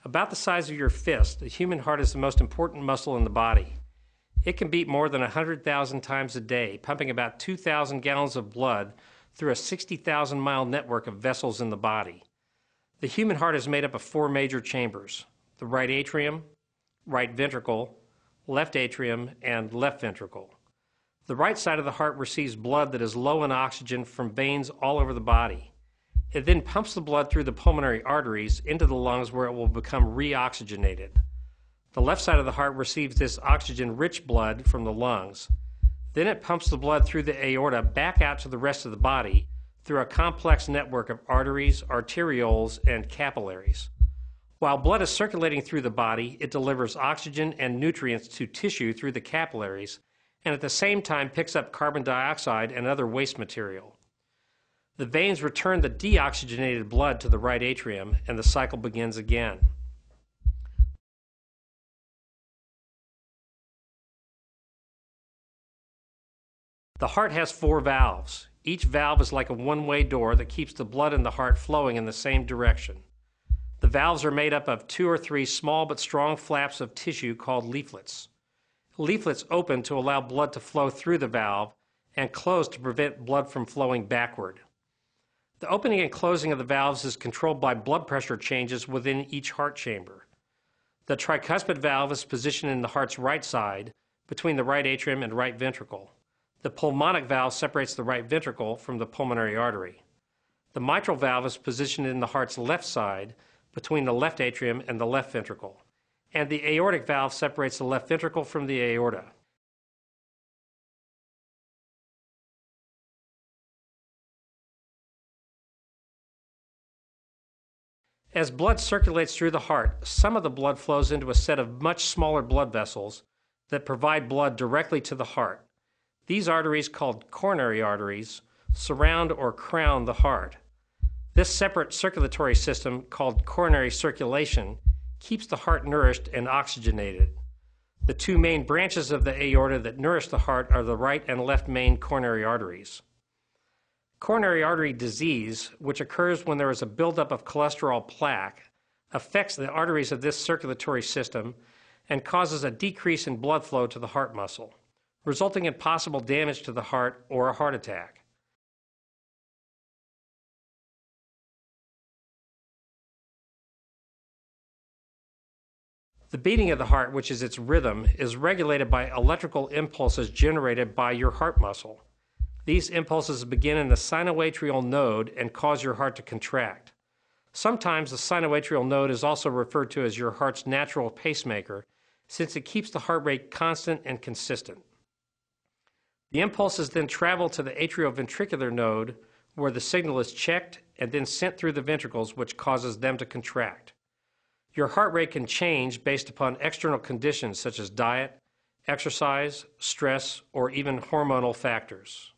About the size of your fist, the human heart is the most important muscle in the body. It can beat more than 100,000 times a day, pumping about 2,000 gallons of blood through a 60,000-mile network of vessels in the body. The human heart is made up of four major chambers: the right atrium, right ventricle, left atrium, and left ventricle. The right side of the heart receives blood that is low in oxygen from veins all over the body. It then pumps the blood through the pulmonary arteries into the lungs where it will become reoxygenated. The left side of the heart receives this oxygen-rich blood from the lungs. Then it pumps the blood through the aorta back out to the rest of the body through a complex network of arteries, arterioles, and capillaries. While blood is circulating through the body, it delivers oxygen and nutrients to tissue through the capillaries, and at the same time picks up carbon dioxide and other waste material. The veins return the deoxygenated blood to the right atrium, and the cycle begins again. The heart has four valves. Each valve is like a one-way door that keeps the blood in the heart flowing in the same direction. The valves are made up of 2 or 3 small but strong flaps of tissue called leaflets. Leaflets open to allow blood to flow through the valve and close to prevent blood from flowing backward. The opening and closing of the valves is controlled by blood pressure changes within each heart chamber. The tricuspid valve is positioned in the heart's right side between the right atrium and right ventricle. The pulmonic valve separates the right ventricle from the pulmonary artery. The mitral valve is positioned in the heart's left side between the left atrium and the left ventricle. And the aortic valve separates the left ventricle from the aorta. As blood circulates through the heart, some of the blood flows into a set of much smaller blood vessels that provide blood directly to the heart. These arteries, called coronary arteries, surround or crown the heart. This separate circulatory system, called coronary circulation, keeps the heart nourished and oxygenated. The two main branches of the aorta that nourish the heart are the right and left main coronary arteries. Coronary artery disease, which occurs when there is a buildup of cholesterol plaque, affects the arteries of this circulatory system and causes a decrease in blood flow to the heart muscle, resulting in possible damage to the heart or a heart attack. The beating of the heart, which is its rhythm, is regulated by electrical impulses generated by your heart muscle. These impulses begin in the sinoatrial node and cause your heart to contract. Sometimes the sinoatrial node is also referred to as your heart's natural pacemaker, since it keeps the heart rate constant and consistent. The impulses then travel to the atrioventricular node, where the signal is checked and then sent through the ventricles, which causes them to contract. Your heart rate can change based upon external conditions such as diet, exercise, stress, or even hormonal factors.